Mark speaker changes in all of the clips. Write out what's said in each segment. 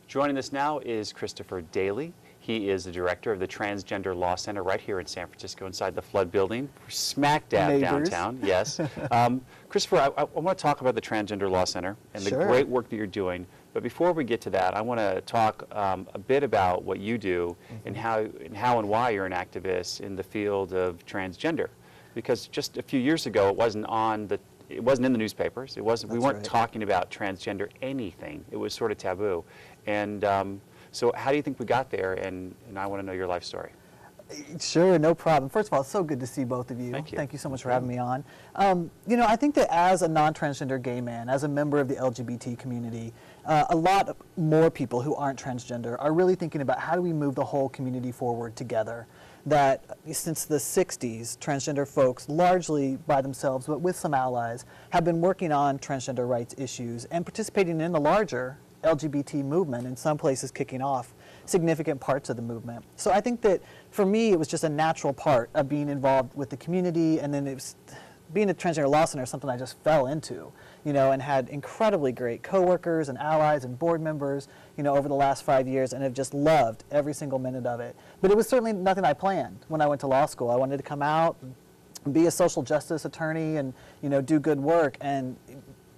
Speaker 1: Joining us now is Christopher Daley. He is the director of the Transgender Law Center right here in San Francisco inside the Flood Building, smack dab downtown. Yes. Christopher, I want to talk about the Transgender Law Center and the great work that you're doing. But before we get to that, I want to talk a bit about what you do and how and why you're an activist in the field of transgender. Because just a few years ago, it wasn't in the newspapers. We weren't talking about transgender anything. It was sort of taboo. And so how do you think we got there? And I want to know your life story.
Speaker 2: Sure, no problem. First of all, it's so good to see both of you. Thank you so much for having me on. You know, I think that as a non-transgender gay man, as a member of the LGBT community, a lot more people who aren't transgender are really thinking about how do we move the whole community forward together. That since the 60s, transgender folks, largely by themselves, but with some allies, have been working on transgender rights issues and participating in the larger LGBT movement, in some places kicking off significant parts of the movement. So I think that for me, it was just a natural part of being involved with the community, and then it was, being a Transgender Law Center is something I just fell into, you know, and had incredibly great coworkers and allies and board members, you know, over the last 5 years, and have just loved every single minute of it. But it was certainly nothing I planned when I went to law school. I wanted to come out and be a social justice attorney and, you know, do good work, and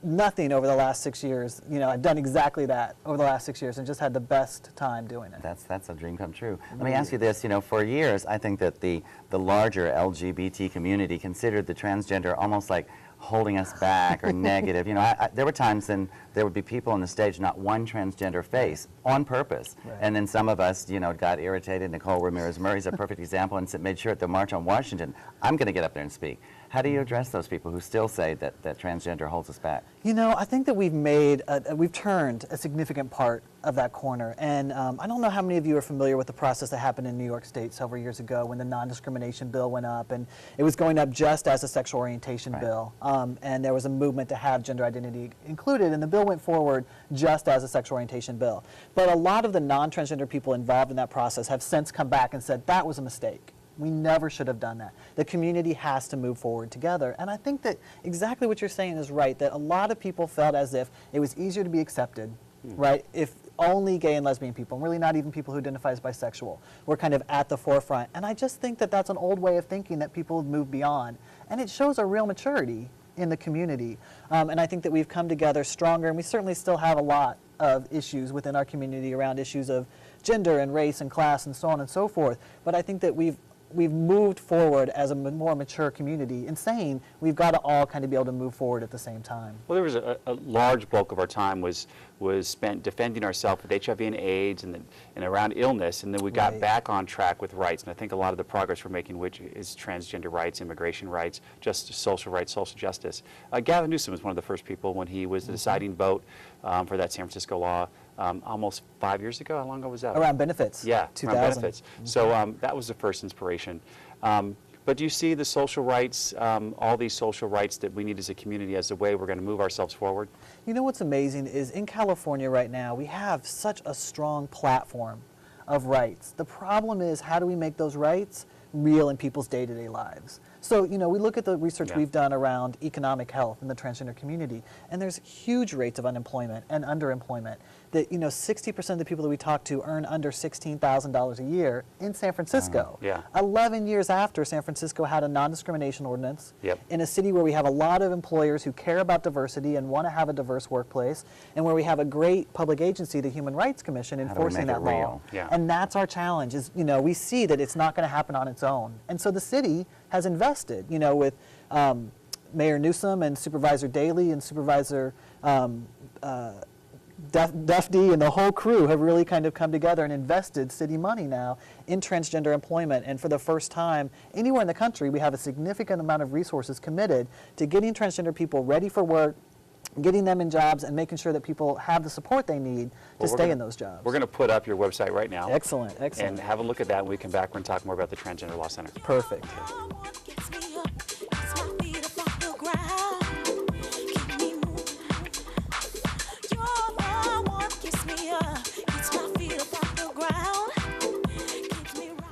Speaker 2: nothing over the last 6 years. You know, I've done exactly that over the last 6 years and just had the best time doing it.
Speaker 3: That's a dream come true. Let me ask you this, you know, for years I think that the larger LGBT community considered the transgender almost like holding us back or negative. You know, there were times when there would be people on the stage, not one transgender face, on purpose. And then some of us, you know, got irritated. Nicole Ramirez-Murray's a perfect example, and made sure at the March on Washington, I'm going to get up there and speak. How do you address those people who still say that transgender holds us back?
Speaker 2: You know, I think that we've turned a significant part of that corner. And I don't know how many of you are familiar with the process that happened in New York State several years ago when the non-discrimination bill went up, and it was going up just as a sexual orientation bill. And there was a movement to have gender identity included, and the bill went forward just as a sexual orientation bill. But a lot of the non-transgender people involved in that process have since come back and said that was a mistake. We never should have done that. The community has to move forward together. And I think that exactly what you're saying is right, that a lot of people felt as if it was easier to be accepted, right, if only gay and lesbian people, and really not even people who identify as bisexual, were kind of at the forefront. And I just think that that's an old way of thinking that people have moved beyond. And it shows a real maturity in the community. And I think that we've come together stronger, and we certainly still have a lot of issues within our community around issues of gender and race and class and so on and so forth. But I think that we've moved forward as a more mature community in saying we've got to all kind of be able to move forward at the same time.
Speaker 1: Well, there was a large bulk of our time was spent defending ourselves with HIV and AIDS and around illness, and then we got back on track with rights. And I think a lot of the progress we're making, which is transgender rights, immigration rights, just social rights, social justice. Gavin Newsom was one of the first people when he was the deciding vote for that San Francisco law. Almost 5 years ago. How long ago was that?
Speaker 2: Around benefits.
Speaker 1: Yeah,
Speaker 2: 2000.
Speaker 1: around benefits. So that was the first inspiration. But do you see the social rights, all these social rights that we need as a community as a way we're going to move ourselves forward?
Speaker 2: You know what's amazing is in California right now, we have such a strong platform of rights. The problem is, how do we make those rights real in people's day-to-day lives? So, you know, we look at the research we've done around economic health in the transgender community, and there's huge rates of unemployment and underemployment. That, you know, 60% of the people that we talk to earn under $16,000 a year in San Francisco. 11 years after San Francisco had a non-discrimination ordinance in a city where we have a lot of employers who care about diversity and want to have a diverse workplace, and where we have a great public agency, the Human Rights Commission, enforcing that law. And that's our challenge is, you know, we see that it's not going to happen on its own. And so the city has invested, you know, with Mayor Newsom and Supervisor Daley and Supervisor Duffy and the whole crew have really kind of come together and invested city money now in transgender employment. And for the first time anywhere in the country, we have a significant amount of resources committed to getting transgender people ready for work, getting them in jobs, and making sure that people have the support they need to stay in those jobs.
Speaker 1: We're going to put up your website right now.
Speaker 2: Excellent, excellent.
Speaker 1: And have a look at that when we come back. We're going to talk more about the Transgender Law Center.
Speaker 2: Perfect.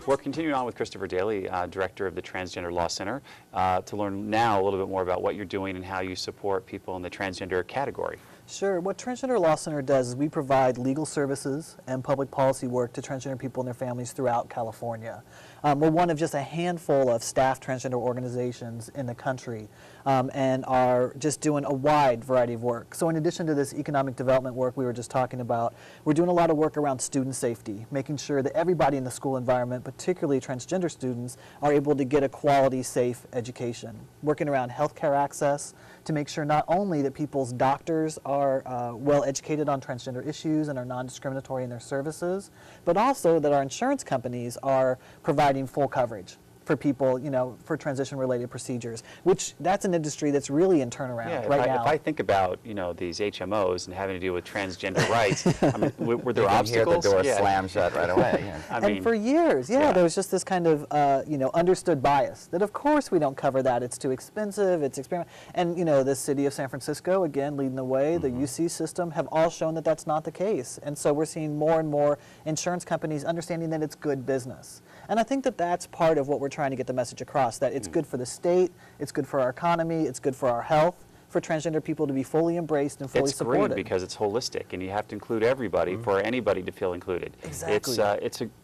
Speaker 1: We're continuing on with Christopher Daley, Director of the Transgender Law Center, to learn now a little bit more about what you're doing and how you support people in the transgender category.
Speaker 2: Sure. What Transgender Law Center does is we provide legal services and public policy work to transgender people and their families throughout California. We're one of just a handful of staffed transgender organizations in the country and are just doing a wide variety of work. So in addition to this economic development work we were just talking about, we're doing a lot of work around student safety, making sure that everybody in the school environment, particularly transgender students, are able to get a quality, safe education. Working around healthcare access to make sure not only that people's doctors are well educated on transgender issues and are non-discriminatory in their services, but also that our insurance companies are providing full coverage for people, you know, for transition-related procedures, which that's an industry that's really in turnaround right now.
Speaker 1: If I think about, you know, these HMOs and having to deal with transgender rights, I mean, were there
Speaker 3: You can
Speaker 1: obstacles?
Speaker 3: hear the door slam shut right away. Yeah.
Speaker 1: I
Speaker 2: And
Speaker 1: mean,
Speaker 2: for years, there was just this kind of, you know, understood bias that of course we don't cover that. It's too expensive, it's experiment. And, you know, the city of San Francisco, again, leading the way, the UC system have all shown that that's not the case. And so we're seeing more and more insurance companies understanding that it's good business. And I think that that's part of what we're trying to get the message across, that it's good for the state, it's good for our economy, it's good for our health, for transgender people to be fully embraced and fully supported.
Speaker 1: It's green because it's holistic, and you have to include everybody for anybody to feel included.
Speaker 2: Exactly.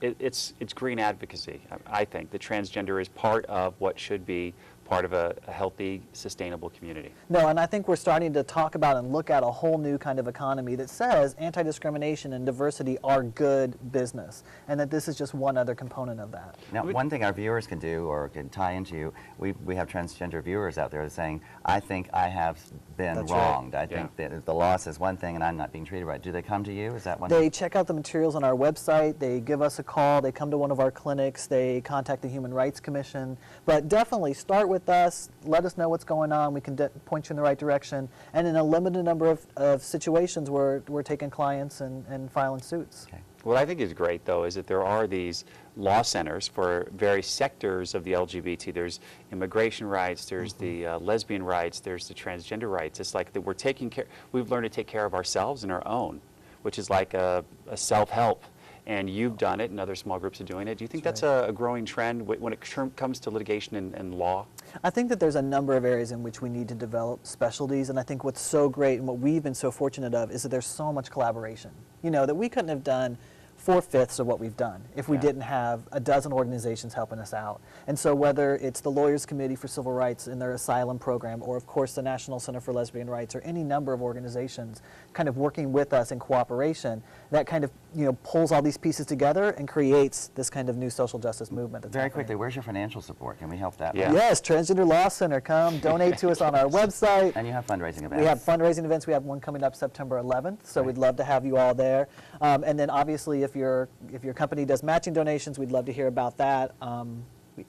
Speaker 1: It's green advocacy. I think the transgender is part of what should be part of a healthy, sustainable community.
Speaker 2: No, and I think we're starting to talk about and look at a whole new kind of economy that says anti-discrimination and diversity are good business, and that this is just one other component of that.
Speaker 3: Now, one thing our viewers can do or can tie into, we have transgender viewers out there saying, I think I have been
Speaker 2: That's right.
Speaker 3: wronged. I think that the law says one thing and I'm not being treated right. Do they come to you? Is that one?
Speaker 2: They check out the materials on our website, they give us a call, they come to one of our clinics, they contact the Human Rights Commission, but definitely start with us, let us know what's going on, we can point you in the right direction, and in a limited number of situations we're taking clients and filing suits.
Speaker 3: Okay.
Speaker 1: What I think is great, though, is that there are these law centers for various sectors of the LGBT. There's immigration rights, there's the lesbian rights, there's the transgender rights. It's like that we're taking care, we've learned to take care of ourselves and our own, which is like a self-help. And you've done it, and other small groups are doing it. Do you think that's a growing trend when it comes to litigation and law?
Speaker 2: I think that there's a number of areas in which we need to develop specialties, and I think what's so great and what we've been so fortunate of is that there's so much collaboration. You know, that we couldn't have done 4/5 of what we've done if we didn't have a dozen organizations helping us out. And so whether it's the Lawyers Committee for Civil Rights in their asylum program, or of course the National Center for Lesbian Rights, or any number of organizations kind of working with us in cooperation, that kind of, you know, pulls all these pieces together and creates this kind of new social justice movement. That's
Speaker 3: Very
Speaker 2: happening.
Speaker 3: quickly, where's your financial support? Can we help that?
Speaker 1: Yeah.
Speaker 2: Yes, Transgender Law Center, come donate to us on our website.
Speaker 3: And you have fundraising events.
Speaker 2: We have fundraising events. We have one coming up September 11th, so we'd love to have you all there. And then obviously, if your company does matching donations, we'd love to hear about that.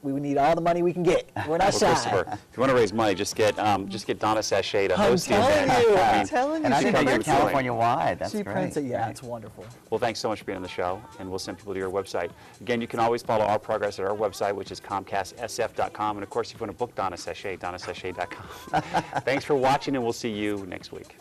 Speaker 2: We need all the money we can get. We're not
Speaker 1: Well,
Speaker 2: shy.
Speaker 1: Christopher, if you want to raise money, just get Donna Sachet to host the event.
Speaker 2: I'm telling you,
Speaker 3: And I
Speaker 2: she
Speaker 3: think you're
Speaker 2: prints it.
Speaker 3: California-wide. That's
Speaker 2: She
Speaker 3: great.
Speaker 2: prints it. Yeah,
Speaker 3: Great.
Speaker 2: it's wonderful.
Speaker 1: Well, thanks so much for being on the show, and we'll send people to your website. Again, you can always follow our progress at our website, which is comcastsf.com. And of course, if you want to book Donna Sachet, donnasachet.com. Thanks for watching, and we'll see you next week.